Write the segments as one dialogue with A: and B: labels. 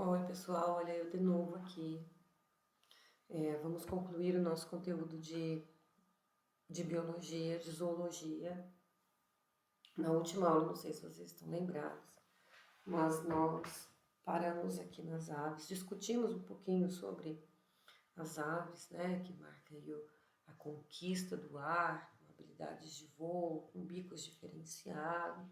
A: Oi, pessoal, olha eu de novo aqui. Vamos concluir o nosso conteúdo de biologia, de zoologia. Na última aula, não sei se vocês estão lembrados, mas nós paramos aqui nas aves, discutimos um pouquinho sobre as aves, né, que marca aí a conquista do ar, com habilidades de voo, com bicos diferenciados.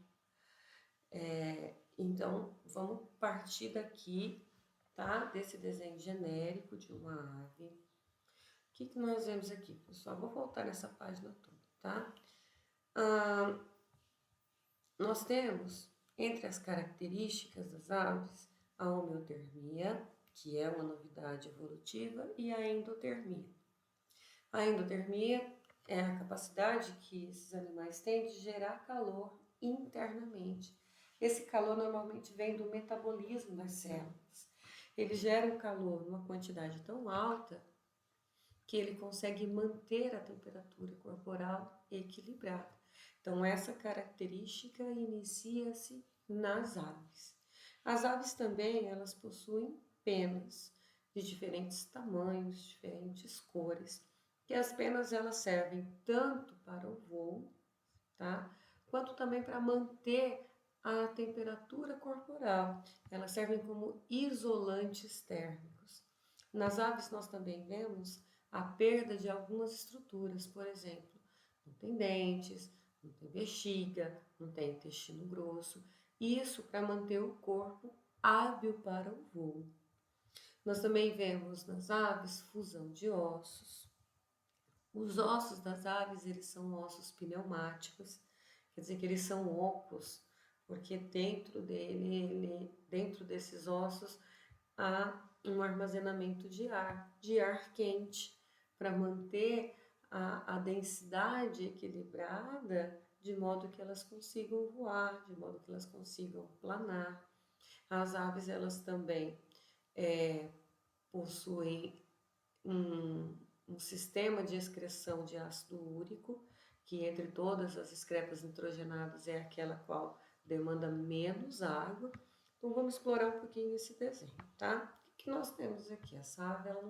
A: Então, vamos partir daqui, tá, desse desenho genérico de uma ave. O que nós vemos aqui, pessoal? Vou voltar nessa página toda, tá? Nós temos, entre as características das aves, a homeotermia, que é uma novidade evolutiva, e a endotermia. A endotermia é a capacidade que esses animais têm de gerar calor internamente. Esse calor normalmente vem do metabolismo das células. Eles geram calor numa quantidade tão alta que ele consegue manter a temperatura corporal equilibrada. Então, essa característica inicia-se nas aves. As aves também, elas possuem penas de diferentes tamanhos, diferentes cores, que as penas elas servem tanto para o voo, tá? Quanto também para manter a temperatura corporal. Elas servem como isolantes térmicos. Nas aves nós também vemos a perda de algumas estruturas, por exemplo, não tem dentes, não tem bexiga, não tem intestino grosso, isso para manter o corpo hábil para o voo. Nós também vemos nas aves fusão de ossos. Os ossos das aves, eles são ossos pneumáticos, quer dizer que eles são ocos, porque dentro desses ossos há um armazenamento de ar quente, para manter a densidade equilibrada, de modo que elas consigam voar, de modo que elas consigam planar. As aves, elas também possuem um sistema de excreção de ácido úrico, que entre todas as excretas nitrogenadas é aquela qual demanda menos água. Então vamos explorar um pouquinho esse desenho, tá? O que nós temos aqui? Essa ave ela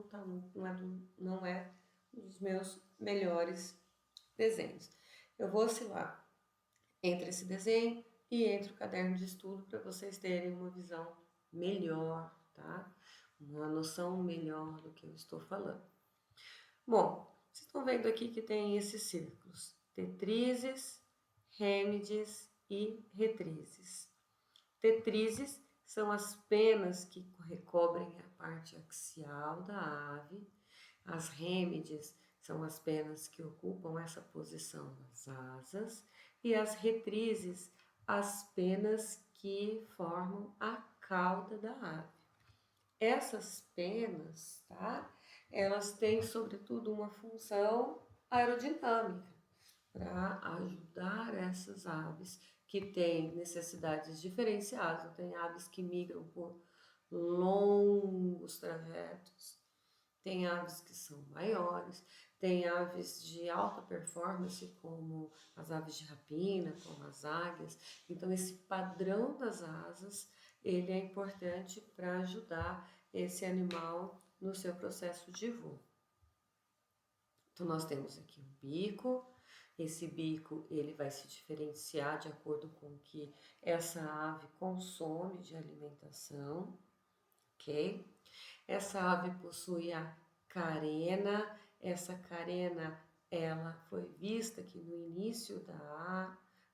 A: não é um dos meus melhores desenhos. Eu vou oscilar entre esse desenho e entre o caderno de estudo para vocês terem uma visão melhor, tá? Uma noção melhor do que eu estou falando. Bom, vocês estão vendo aqui que tem esses círculos: tetrizes, rêmides e retrizes. Tetrizes são as penas que recobrem a parte axial da ave. As rêmides são as penas que ocupam essa posição nas asas. E as retrizes, as penas que formam a cauda da ave. Essas penas, tá? Elas têm, sobretudo, uma função aerodinâmica para ajudar essas aves que têm necessidades diferenciadas. Tem aves que migram por longos trajetos, tem aves que são maiores, tem aves de alta performance, como as aves de rapina, como as águias. Então, esse padrão das asas, ele é importante para ajudar esse animal no seu processo de voo. Então, nós temos aqui um bico. Esse bico ele vai se diferenciar de acordo com o que essa ave consome de alimentação, ok? Essa ave possui a carena. Essa carena ela foi vista aqui no início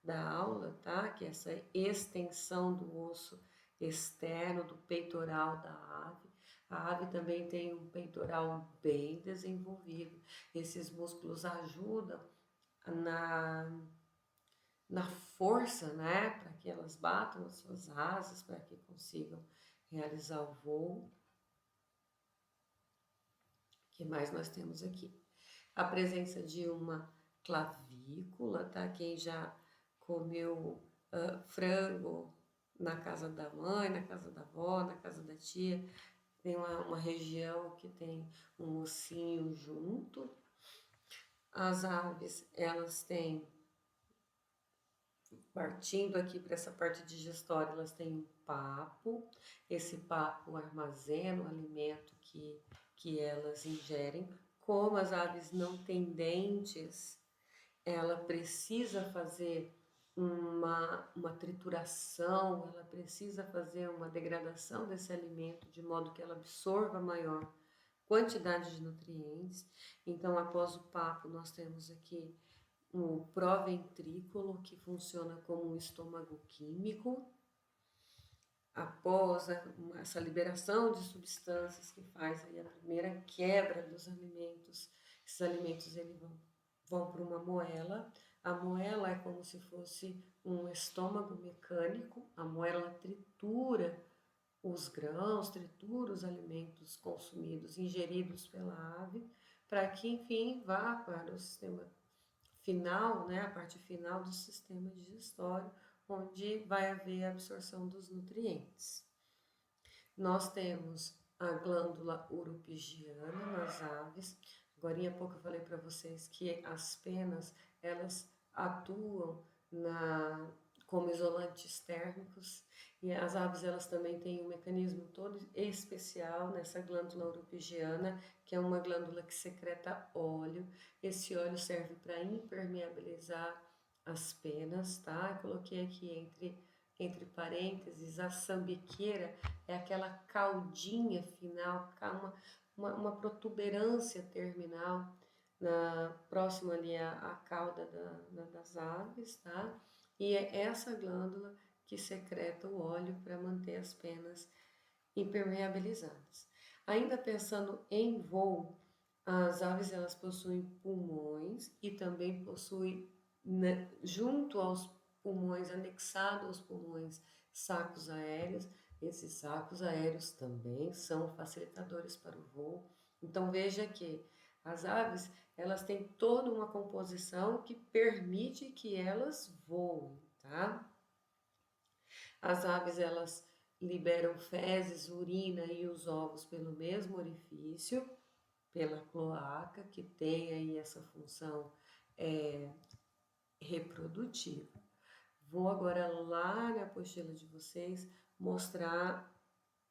A: da aula, tá? Que é essa extensão do osso externo do peitoral da ave. A ave também tem um peitoral bem desenvolvido. Esses músculos ajudam na força, né, para que elas batam as suas asas, para que consigam realizar o voo. O que mais nós temos aqui? A presença de uma clavícula, tá? Quem já comeu frango na casa da mãe, na casa da avó, na casa da tia, tem uma região que tem um ossinho junto. As aves, elas têm, partindo aqui para essa parte digestória, elas têm um papo. Esse papo armazena o alimento que elas ingerem. Como as aves não têm dentes, ela precisa fazer uma trituração, ela precisa fazer uma degradação desse alimento de modo que ela absorva maior quantidade de nutrientes. Então, após o papo, nós temos aqui o proventrículo, que funciona como um estômago químico. Após essa liberação de substâncias que faz aí a primeira quebra dos alimentos, esses alimentos eles vão para uma moela. A moela é como se fosse um estômago mecânico. A moela tritura os grãos, tritura os alimentos consumidos, ingeridos pela ave, para que, enfim, vá para o sistema final, né, a parte final do sistema digestório, onde vai haver a absorção dos nutrientes. Nós temos a glândula uropigiana nas aves. Agora, há pouco eu falei para vocês que as penas, elas atuam como isolantes térmicos, e as aves elas também têm um mecanismo todo especial nessa glândula uropigiana, que é uma glândula que secreta óleo. Esse óleo serve para impermeabilizar as penas, tá? Eu coloquei aqui entre parênteses, a sambiqueira é aquela caudinha final, uma protuberância terminal próxima ali à cauda das aves, tá? E é essa glândula que secreta o óleo para manter as penas impermeabilizadas. Ainda pensando em voo, as aves elas possuem pulmões e também possuem, né, junto aos pulmões, anexado aos pulmões, sacos aéreos. Esses sacos aéreos também são facilitadores para o voo. Então veja que as aves elas têm toda uma composição que permite que elas voem, tá? As aves elas liberam fezes, urina e os ovos pelo mesmo orifício, pela cloaca, que tem aí essa função reprodutiva. Vou agora lá na apostila de vocês mostrar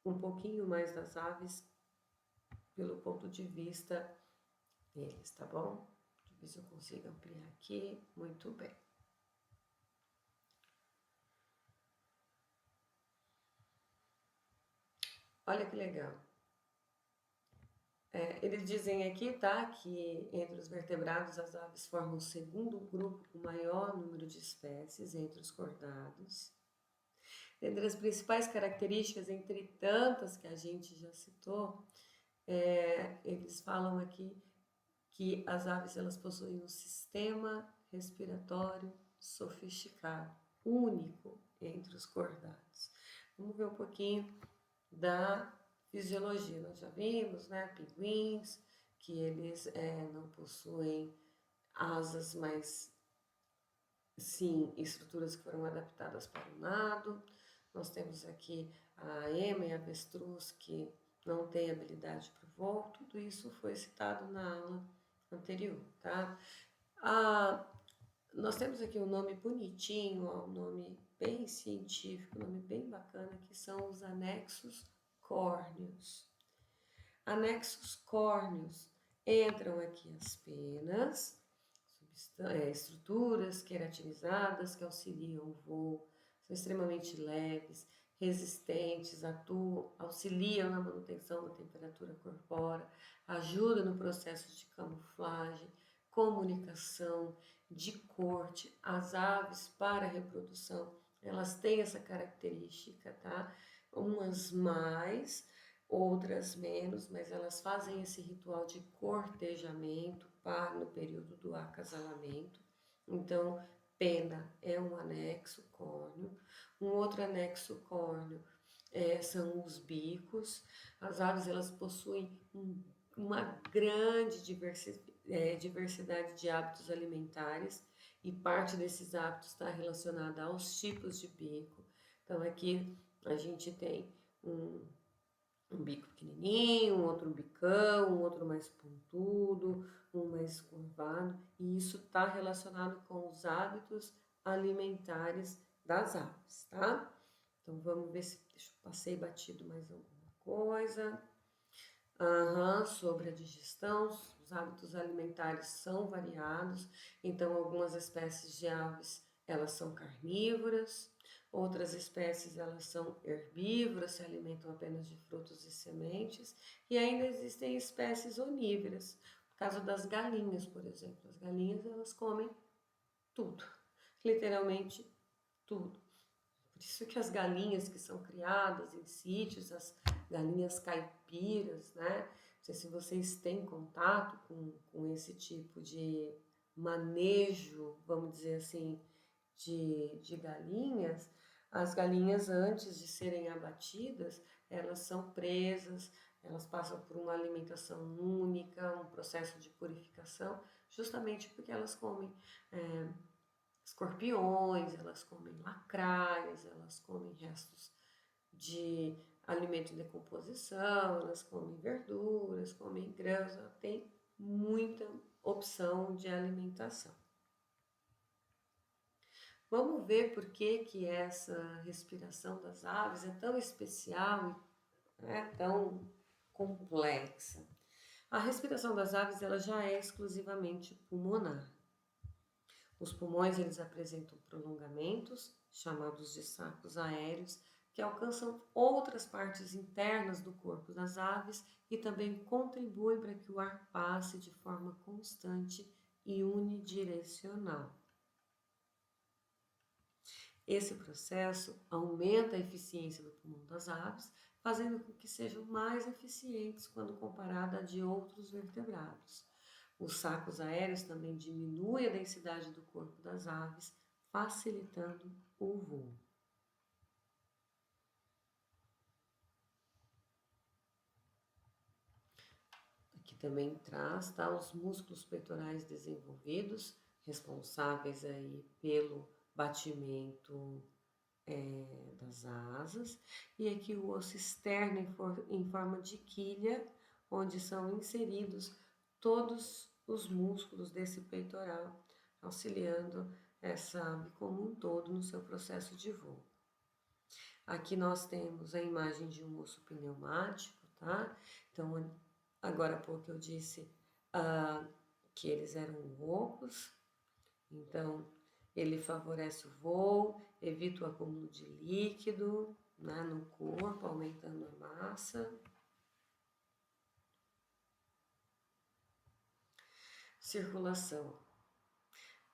A: um pouquinho mais das aves pelo ponto de vista deles, tá bom? Deixa eu ver se eu consigo ampliar aqui. Muito bem. Olha que legal. Eles dizem aqui, tá, que entre os vertebrados as aves formam o segundo grupo com maior número de espécies entre os cordados. Entre as principais características, entre tantas que a gente já citou, eles falam aqui que as aves elas possuem um sistema respiratório sofisticado, único entre os cordados. Vamos ver um pouquinho da fisiologia. Nós já vimos, né, pinguins, que eles não possuem asas, mas sim estruturas que foram adaptadas para o nado. Nós temos aqui a ema e a avestruz, que não tem habilidade para o voo. Tudo isso foi citado na aula anterior, tá? Nós temos aqui um nome bonitinho, um nome bem científico, um nome bem bacana, que são os anexos córneos. Anexos córneos entram aqui as penas, estruturas queratinizadas que auxiliam o voo, são extremamente leves, resistentes, auxiliam na manutenção da temperatura corpórea, ajudam no processo de camuflagem, comunicação, de corte. As aves para reprodução, elas têm essa característica, tá? Umas mais, outras menos, mas elas fazem esse ritual de cortejamento no período do acasalamento. Então, pena é um anexo córneo. Um outro anexo córneo são os bicos. As aves elas possuem uma grande diversidade de hábitos alimentares, e parte desses hábitos está relacionada aos tipos de bico. Então, aqui a gente tem um bico pequenininho, um outro bicão, um outro mais pontudo, um mais curvado, e isso está relacionado com os hábitos alimentares das aves, tá? Então, vamos ver se Passei batido mais alguma coisa. Sobre a digestão, os hábitos alimentares são variados, então algumas espécies de aves elas são carnívoras, outras espécies elas são herbívoras, se alimentam apenas de frutos e sementes, e ainda existem espécies onívoras, no caso das galinhas, por exemplo. As galinhas elas comem tudo, literalmente tudo. Por isso que as galinhas que são criadas em sítios, as galinhas caipiras, né? Não sei se vocês têm contato com esse tipo de manejo, vamos dizer assim, de galinhas. As galinhas, antes de serem abatidas, elas são presas, elas passam por uma alimentação única, um processo de purificação, justamente porque elas comem escorpiões, elas comem lacraias, elas comem restos de alimento em decomposição, elas comem verduras, comem grãos, ela tem muita opção de alimentação. Vamos ver por que essa respiração das aves é tão especial e tão complexa. A respiração das aves ela já é exclusivamente pulmonar. Os pulmões eles apresentam prolongamentos, chamados de sacos aéreos, que alcançam outras partes internas do corpo das aves e também contribuem para que o ar passe de forma constante e unidirecional. Esse processo aumenta a eficiência do pulmão das aves, fazendo com que sejam mais eficientes quando comparada a de outros vertebrados. Os sacos aéreos também diminuem a densidade do corpo das aves, facilitando o voo. Aqui também traz os músculos peitorais desenvolvidos, responsáveis aí pelo batimento das asas, e aqui o osso externo em forma de quilha, onde são inseridos todos os músculos desse peitoral, auxiliando essa ave como um todo no seu processo de voo. Aqui nós temos a imagem de um osso pneumático, tá? Então, agora há pouco eu disse que eles eram ocos, então ele favorece o voo, evita o acúmulo de líquido, né, no corpo, aumentando a massa. Circulação.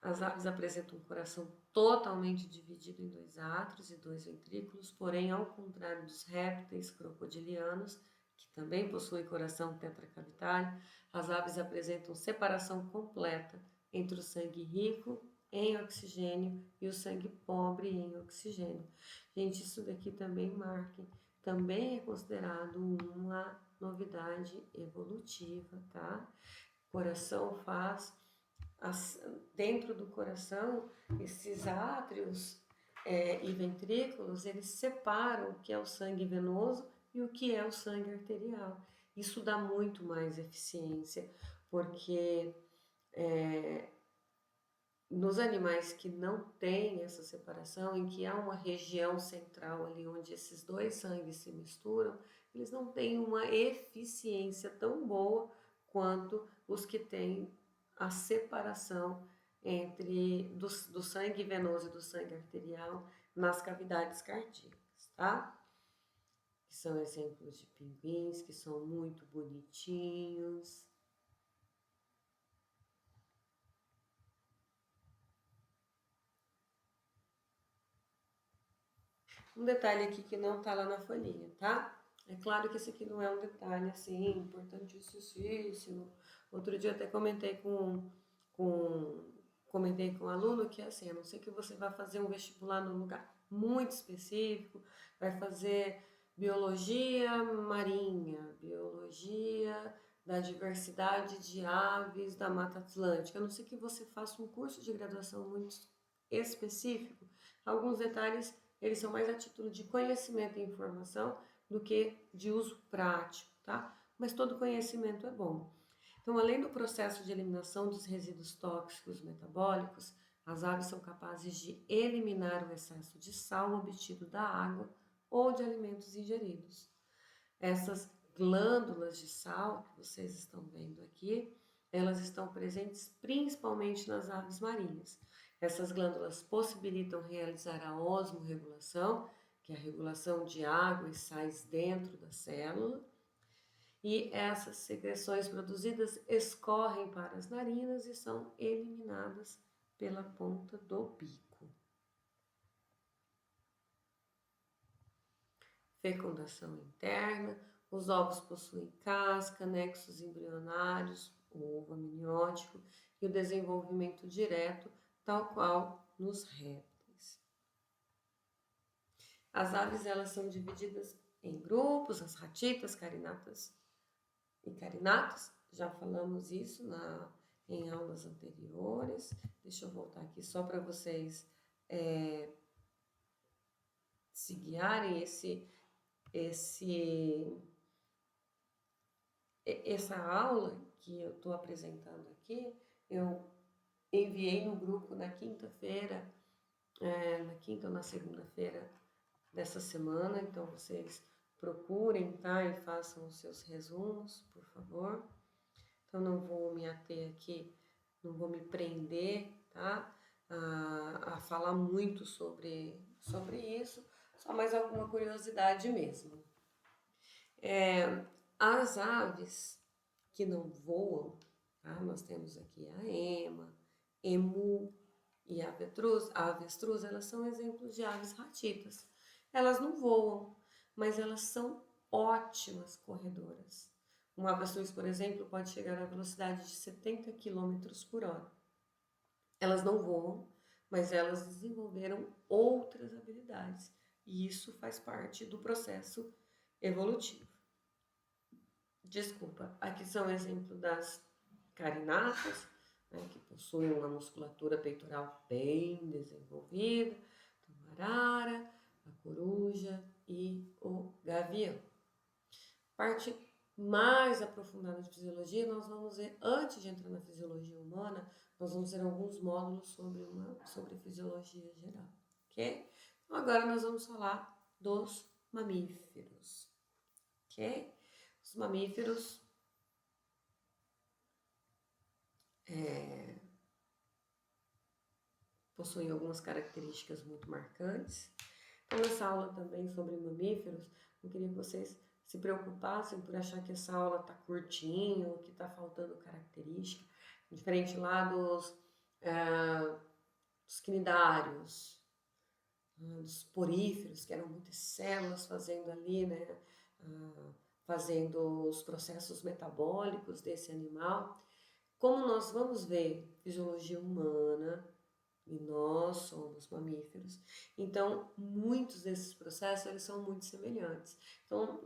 A: As aves apresentam um coração totalmente dividido em 2 átrios e 2 ventrículos, porém, ao contrário dos répteis crocodilianos, que também possuem coração tetracavitário, as aves apresentam separação completa entre o sangue rico em oxigênio e o sangue pobre em oxigênio. Gente, isso daqui também é considerado uma novidade evolutiva, tá? O coração faz, dentro do coração, esses átrios e ventrículos, eles separam o que é o sangue venoso e o que é o sangue arterial. Isso dá muito mais eficiência, porque nos animais que não têm essa separação, em que há uma região central ali onde esses dois sangues se misturam, eles não têm uma eficiência tão boa quanto os que têm a separação do sangue venoso e do sangue arterial nas cavidades cardíacas, tá? Que são exemplos de pinguins que são muito bonitinhos. Um detalhe aqui que não tá lá na folhinha, tá? É claro que esse aqui não é um detalhe, assim, importantíssimo. Outro dia eu até comentei com um aluno que, assim, a não ser que você vá fazer um vestibular num lugar muito específico, vai fazer biologia marinha, biologia da diversidade de aves da Mata Atlântica, a não ser que você faça um curso de graduação muito específico, alguns detalhes eles são mais a título de conhecimento e informação do que de uso prático, tá? Mas todo conhecimento é bom. Então, além do processo de eliminação dos resíduos tóxicos metabólicos, as aves são capazes de eliminar o excesso de sal obtido da água ou de alimentos ingeridos. Essas glândulas de sal que vocês estão vendo aqui, elas estão presentes principalmente nas aves marinhas. Essas glândulas possibilitam realizar a osmorregulação, que é a regulação de água e sais dentro da célula, e essas secreções produzidas escorrem para as narinas e são eliminadas pela ponta do bico. Fecundação interna. Os ovos possuem casca, nexos embrionários, o ovo amniótico e o desenvolvimento direto, tal qual nos répteis. As aves, elas são divididas em grupos, as ratitas, carinatas e carinatas. Já falamos isso em aulas anteriores. Deixa eu voltar aqui só para vocês se guiarem essa aula que eu estou apresentando aqui. Eu enviei no grupo na quinta-feira, na quinta ou na segunda-feira dessa semana, então vocês procurem, tá? E façam os seus resumos, por favor. Então não vou me ater aqui, não vou me prender, tá? A falar muito sobre isso, só mais alguma curiosidade mesmo. As aves que não voam, tá? Nós temos aqui a ema, emu e a avestruz, elas são exemplos de aves ratitas. Elas não voam, mas elas são ótimas corredoras. Uma avestruz, por exemplo, pode chegar à velocidade de 70 km por hora. Elas não voam, mas elas desenvolveram outras habilidades. E isso faz parte do processo evolutivo. Desculpa, aqui são um exemplo das carinatas, né, que possuem uma musculatura peitoral bem desenvolvida, então, a arara, a coruja e o gavião. Parte mais aprofundada de fisiologia, nós vamos ver, antes de entrar na fisiologia humana, nós vamos ver alguns módulos sobre fisiologia geral, ok? Então, agora nós vamos falar dos mamíferos, ok? Os mamíferos possuem algumas características muito marcantes. Então, nessa aula também sobre mamíferos, eu queria que vocês se preocupassem por achar que essa aula está curtinha ou que está faltando característica, diferente lá dos quinidários, dos poríferos, que eram muitas células fazendo ali, né, fazendo os processos metabólicos desse animal. Como nós vamos ver fisiologia humana, e nós somos mamíferos, então muitos desses processos eles são muito semelhantes. Então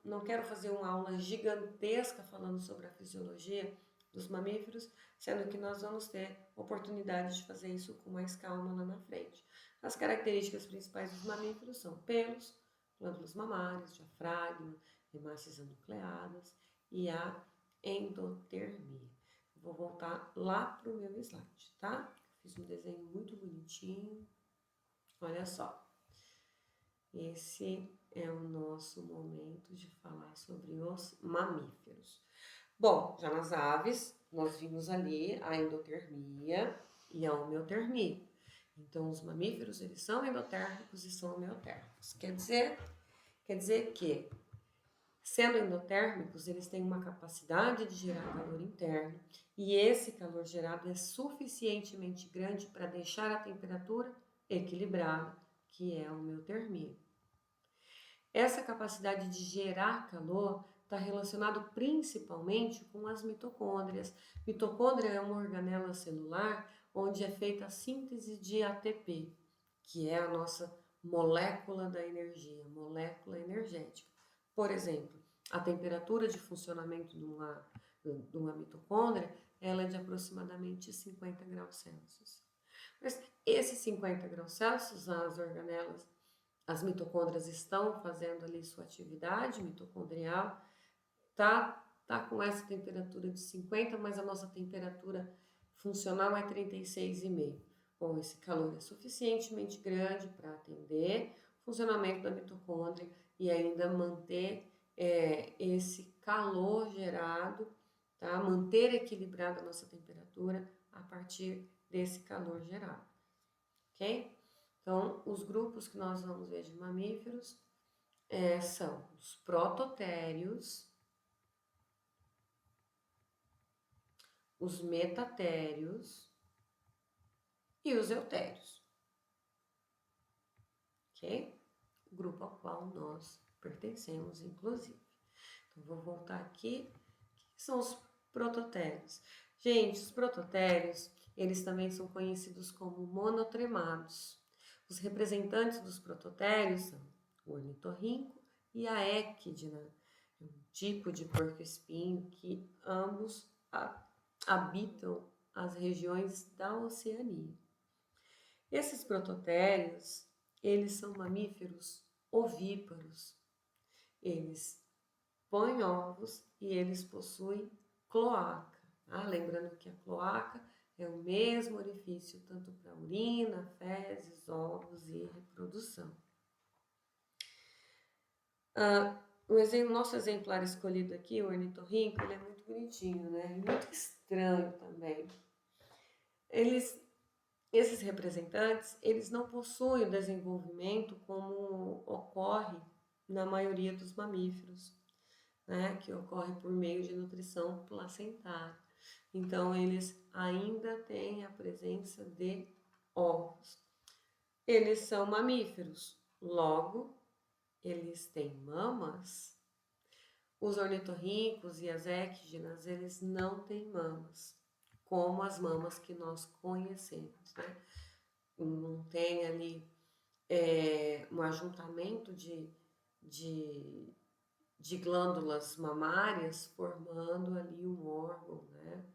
A: não quero fazer uma aula gigantesca falando sobre a fisiologia dos mamíferos, sendo que nós vamos ter oportunidade de fazer isso com mais calma lá na frente. As características principais dos mamíferos são pelos, glândulas mamárias, diafragma, hemácias anucleadas e a endotermia. Vou voltar lá para o meu slide, tá? Fiz um desenho muito bonitinho. Olha só. Esse é o nosso momento de falar sobre os mamíferos. Bom, já nas aves, nós vimos ali a endotermia e a homeotermia. Então, os mamíferos, eles são endotérmicos e são homeotérmicos. Quer dizer que, sendo endotérmicos, eles têm uma capacidade de gerar calor interno e esse calor gerado é suficientemente grande para deixar a temperatura equilibrada, que é a homeotermia. Essa capacidade de gerar calor está relacionado principalmente com as mitocôndrias. Mitocôndria é uma organela celular onde é feita a síntese de ATP, que é a nossa molécula da energia, molécula energética. Por exemplo, a temperatura de funcionamento de uma mitocôndria ela é de aproximadamente 50 graus Celsius. Mas esses 50 graus Celsius, as organelas, as mitocôndrias estão fazendo ali sua atividade mitocondrial, tá com essa temperatura de 50, mas a nossa temperatura funcional é 36,5. Bom, esse calor é suficientemente grande para atender funcionamento da mitocôndria e ainda manter esse calor gerado, tá? Manter equilibrada a nossa temperatura a partir desse calor gerado, ok? Então, os grupos que nós vamos ver de mamíferos são os prototérios, os metatérios e os eutérios, ok? O grupo ao qual nós pertencemos, inclusive. Então, vou voltar aqui. O que são os prototérios? Gente, os prototérios, eles também são conhecidos como monotremados. Os representantes dos prototérios são o ornitorrinco e a equidna, um tipo de porco-espinho que ambos habitam as regiões da Oceania. Esses prototérios, eles são mamíferos ovíparos. Eles põem ovos e eles possuem cloaca. Tá? Lembrando que a cloaca é o mesmo orifício tanto para urina, fezes, ovos e reprodução. O nosso exemplar escolhido aqui, o ornitorrinco, ele é muito bonitinho, né? E muito estranho também. Esses representantes, eles não possuem o desenvolvimento como ocorre na maioria dos mamíferos, né? Que ocorre por meio de nutrição placentária. Então, eles ainda têm a presença de ovos. Eles são mamíferos, logo, eles têm mamas. Os ornitorrincos e as equidnas, eles não têm mamas, como as mamas que nós conhecemos, né? Não tem ali um ajuntamento de glândulas mamárias formando ali um órgão, né?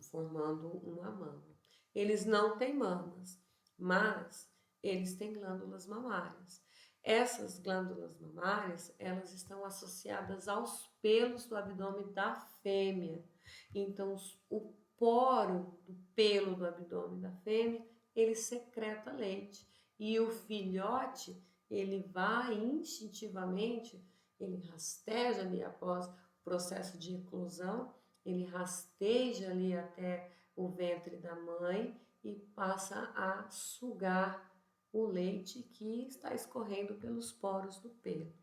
A: Formando uma mama. Eles não têm mamas, mas eles têm glândulas mamárias. Essas glândulas mamárias, elas estão associadas aos pelos do abdômen da fêmea. Então, o poro do pelo do abdômen da fêmea, ele secreta leite. E o filhote, ele vai instintivamente, ele rasteja ali após o processo de eclosão, ele rasteja ali até o ventre da mãe e passa a sugar o leite que está escorrendo pelos poros do pelo.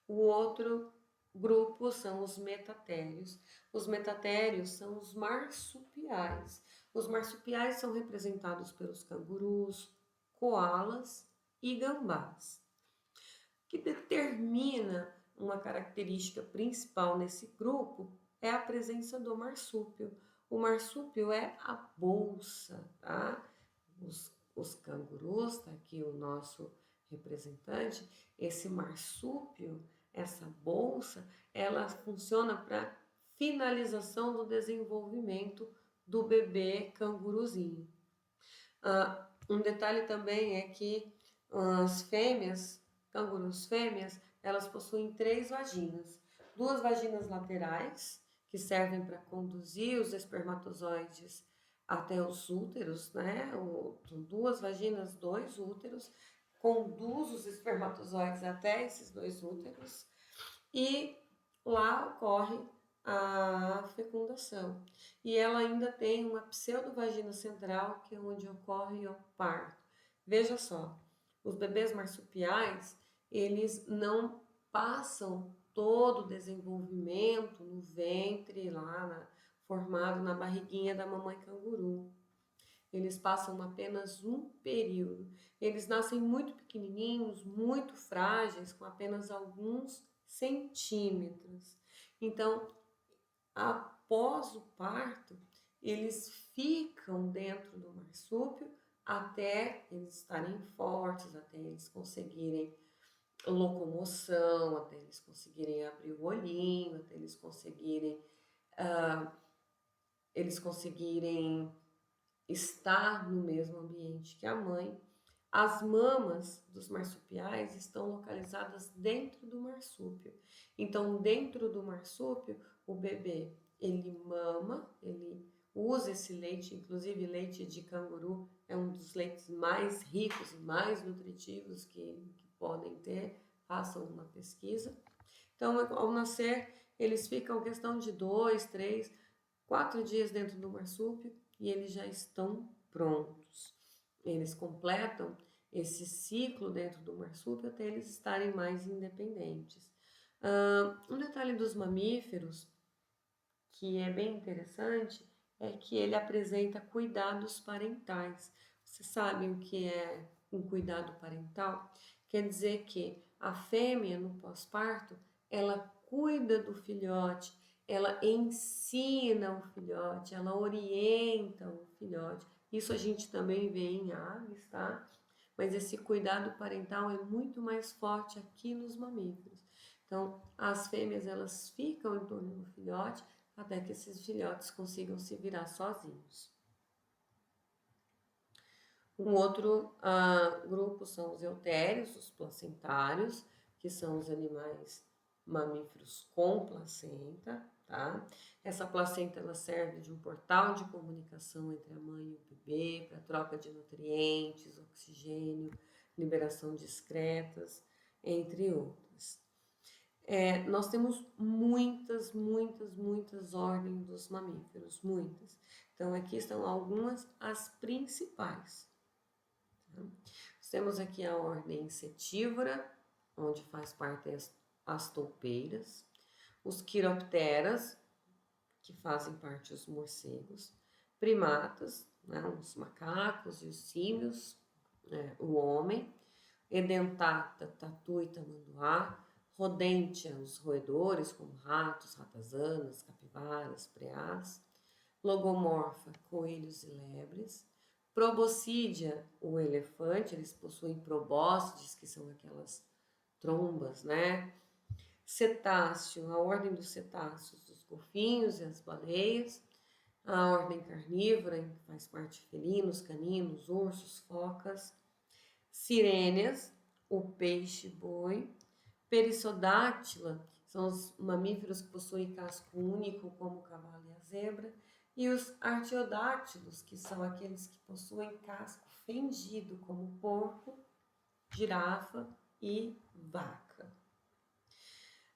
A: O outro grupo são os metatérios. Os metatérios são os marsupiais. Os marsupiais são representados pelos cangurus, coalas e gambás. O que determina uma característica principal nesse grupo é a presença do marsúpio. O marsúpio é a bolsa, tá? Os cangurus, tá aqui o nosso representante, esse marsúpio, essa bolsa, ela funciona para finalização do desenvolvimento do bebê canguruzinho. Um detalhe também é que as fêmeas, cangurus fêmeas, elas possuem 3 vaginas. 2 vaginas laterais, que servem para conduzir os espermatozoides até os úteros, né? São 2 vaginas, 2 úteros, conduz os espermatozoides até esses 2 úteros e lá ocorre a fecundação. E ela ainda tem uma pseudovagina central, que é onde ocorre o parto. Veja só, os bebês marsupiais, eles não passam todo o desenvolvimento no ventre, formado na barriguinha da mamãe canguru. Eles passam apenas um período. Eles nascem muito pequenininhos, muito frágeis, com apenas alguns centímetros. Então, após o parto, eles ficam dentro do marsúpio até eles estarem fortes, até eles conseguirem locomoção, até eles conseguirem abrir o olhinho, até eles conseguirem estar no mesmo ambiente que a mãe. As mamas dos marsupiais estão localizadas dentro do marsúpio. Então, dentro do marsúpio, o bebê, ele mama, usa esse leite, inclusive leite de canguru é um dos leites mais ricos e mais nutritivos que podem ter. Façam uma pesquisa. Então, ao nascer, eles ficam questão de 2, 3, 4 dias dentro do marsúpio e eles já estão prontos. Eles completam esse ciclo dentro do marsúpio até eles estarem mais independentes. Um detalhe dos mamíferos que é bem interessante é que ele apresenta cuidados parentais. Você sabe o que é um cuidado parental? Quer dizer que a fêmea no pós-parto, ela cuida do filhote, ela ensina o filhote, ela orienta o filhote. Isso a gente também vê em aves, tá? Mas esse cuidado parental é muito mais forte aqui nos mamíferos. Então, as fêmeas, elas ficam em torno do filhote até que esses filhotes consigam se virar sozinhos. Um outro grupo são os eutérios, os placentários, que são os animais mamíferos com placenta, tá? Essa placenta ela serve de um portal de comunicação entre a mãe e o bebê para troca de nutrientes, oxigênio, liberação de excretas, entre outras. Nós temos muitas ordens dos mamíferos, muitas. Então, aqui estão algumas, as principais. Tá? Nós temos aqui a ordem Insetívora, onde faz parte as toupeiras, os quiropteras, que fazem parte os morcegos, primatas, né, os macacos e os símios, o homem, edentata, tatu e tamanduá, rodêntia, os roedores, como ratos, ratazanas, capivaras, preás, logomorfa, coelhos e lebres, proboscídea, o elefante, eles possuem probóscides, que são aquelas trombas, né? Cetáceo, a ordem dos cetáceos, os golfinhos e as baleias, a ordem carnívora, em que faz parte felinos, caninos, ursos, focas, sirêneas, o peixe-boi, Perissodactyla, são os mamíferos que possuem casco único, como o cavalo e a zebra, e os artiodáctilos, que são aqueles que possuem casco fendido, como porco, girafa e vaca.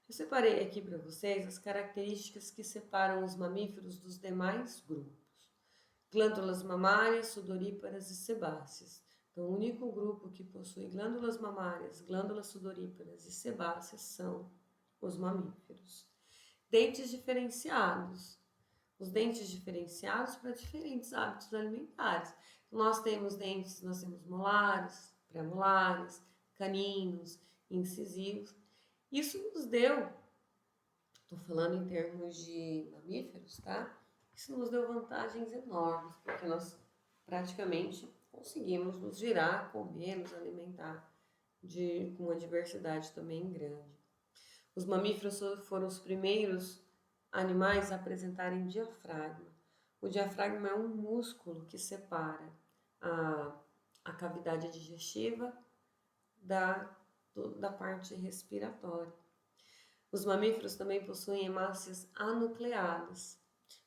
A: Eu separei aqui para vocês as características que separam os mamíferos dos demais grupos. Glândulas mamárias, sudoríparas e sebáceas. Então, o único grupo que possui glândulas mamárias, glândulas sudoríparas e sebáceas são os mamíferos. Dentes diferenciados. Os dentes diferenciados para diferentes hábitos alimentares. Nós temos dentes, nós temos molares, pré-molares, caninos, incisivos. Isso nos deu, estou falando em termos de mamíferos, tá? Isso nos deu vantagens enormes, porque nós praticamente conseguimos nos virar, comer, nos alimentar com uma diversidade também grande. Os mamíferos foram os primeiros animais a apresentarem diafragma. O diafragma é um músculo que separa a cavidade digestiva da parte respiratória. Os mamíferos também possuem hemácias anucleadas,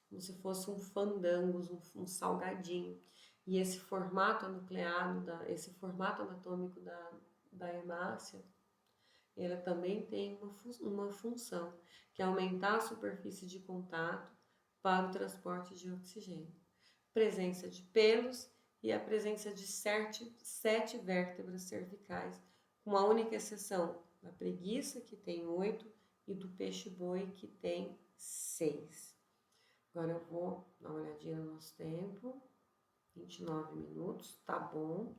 A: como se fosse um fandango, um salgadinho. E esse formato anucleado, esse formato anatômico da hemácia, ela também tem uma função, que é aumentar a superfície de contato para o transporte de oxigênio. Presença de pelos e a presença de 7 vértebras cervicais, com a única exceção da preguiça, que tem 8, e do peixe-boi, que tem 6. Agora eu vou dar uma olhadinha no nosso tempo. 29 minutos, tá bom.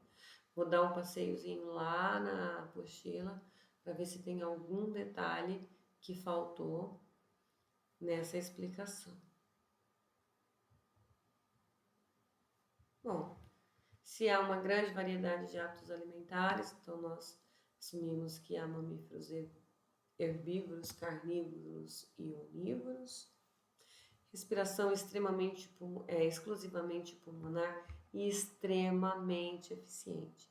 A: Vou dar um passeiozinho lá na apostila para ver se tem algum detalhe que faltou nessa explicação. Bom, se há uma grande variedade de hábitos alimentares, então nós assumimos que há mamíferos herbívoros, carnívoros e onívoros. Respiração exclusivamente pulmonar e extremamente eficiente.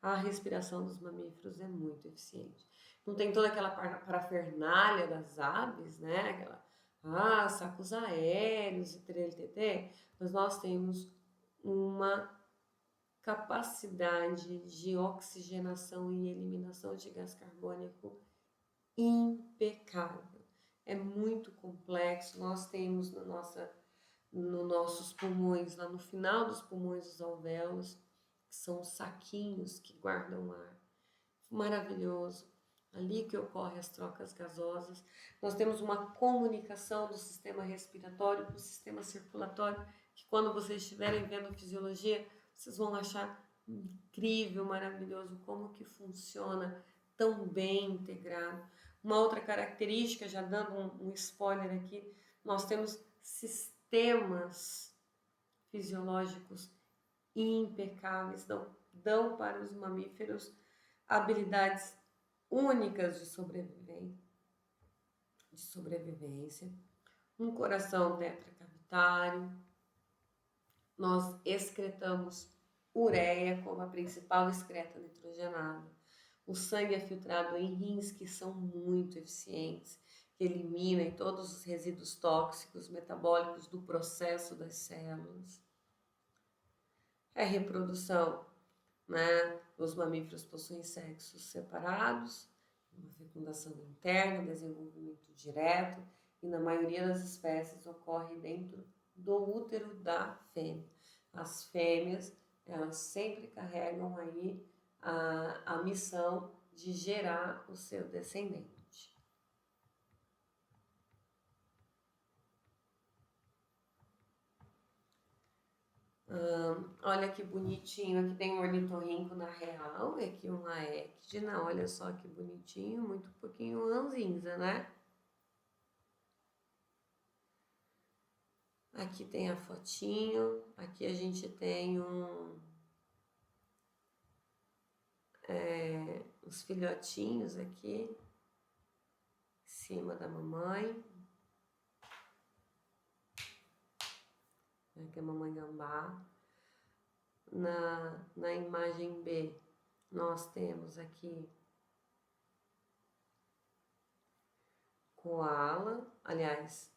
A: A respiração dos mamíferos é muito eficiente. Não tem toda aquela parafernália das aves, né? sacos aéreos e TTT, mas nós temos uma capacidade de oxigenação e eliminação de gás carbônico impecável. É muito complexo. Nós temos nos nossos pulmões, lá no final dos pulmões, os alvéolos, que são saquinhos que guardam ar. Maravilhoso. Ali que ocorrem as trocas gasosas. Nós temos uma comunicação do sistema respiratório com o sistema circulatório, que quando vocês estiverem vendo a fisiologia, vocês vão achar incrível, maravilhoso, como que funciona tão bem integrado. Uma outra característica, já dando um spoiler aqui, nós temos sistemas fisiológicos impecáveis, dão para os mamíferos habilidades únicas de sobrevivência, um coração tetracavitário, nós excretamos ureia como a principal excreta nitrogenada, o sangue é filtrado em rins que são muito eficientes, que eliminam todos os resíduos tóxicos metabólicos do processo das células. A reprodução, né? Os mamíferos possuem sexos separados, uma fecundação interna, desenvolvimento direto, e na maioria das espécies ocorre dentro do útero da fêmea. As fêmeas, elas sempre carregam aí a missão de gerar o seu descendente. Olha que bonitinho, aqui tem um ornitorrinco na real, aqui uma ecdna, olha só que bonitinho, muito pouquinho ranzinza, né? Aqui tem a fotinho, aqui a gente tem os filhotinhos aqui, em cima da mamãe, que é a mamãe gambá. Na imagem B, nós temos aqui koala, aliás,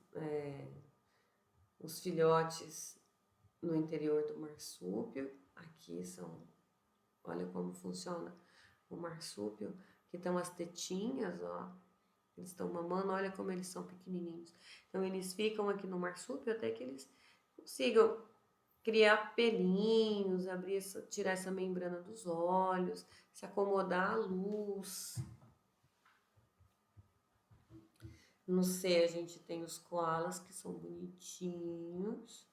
A: os filhotes no interior do marsúpio. Aqui são, olha como funciona o marsúpio, aqui estão as tetinhas, ó, eles estão mamando, olha como eles são pequenininhos. Então eles ficam aqui no marsúpio até que eles consigam criar pelinhos, tirar essa membrana dos olhos, se acomodar à luz. No C a gente tem os koalas, que são bonitinhos.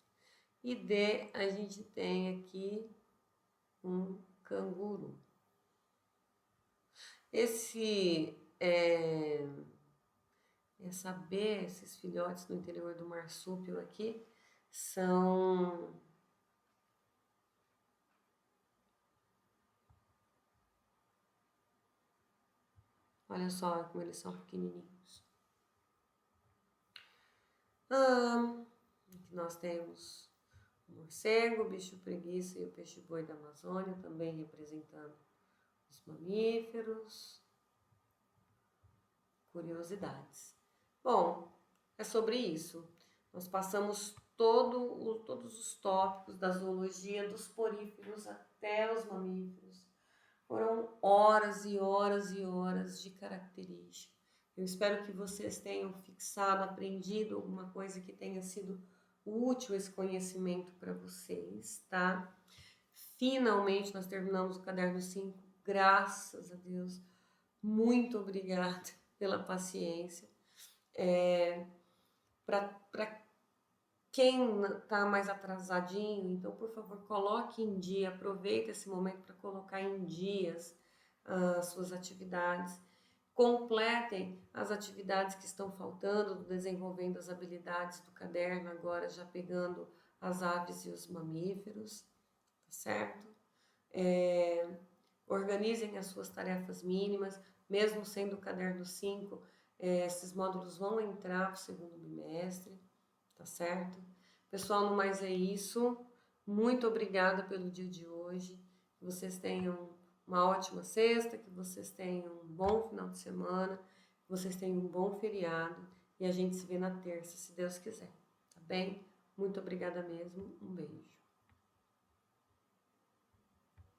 A: E D a gente tem aqui um canguru. Essa B, esses filhotes no interior do marsúpio aqui, são... Olha só como eles são pequenininhos. Aqui nós temos o morcego, o bicho preguiça e o peixe-boi da Amazônia, também representando os mamíferos. Curiosidades. Bom, é sobre isso. Nós passamos todos os tópicos da zoologia, dos poríferos até os mamíferos. Foram horas e horas e horas de característica. Eu espero que vocês tenham fixado, aprendido alguma coisa que tenha sido útil esse conhecimento para vocês, tá? Finalmente nós terminamos o caderno 5, graças a Deus. Muito obrigada pela paciência. Para quem está mais atrasadinho, então, por favor, coloque em dia, aproveite esse momento para colocar em dias as suas atividades. Completem as atividades que estão faltando, desenvolvendo as habilidades do caderno, agora já pegando as aves e os mamíferos, tá certo? Organizem as suas tarefas mínimas, mesmo sendo o caderno 5, esses módulos vão entrar para o segundo bimestre, tá certo? Pessoal, no mais é isso. Muito obrigada pelo dia de hoje. Que vocês tenham uma ótima sexta, que vocês tenham um bom final de semana, que vocês tenham um bom feriado e a gente se vê na terça, se Deus quiser, tá bem? Muito obrigada mesmo, um beijo.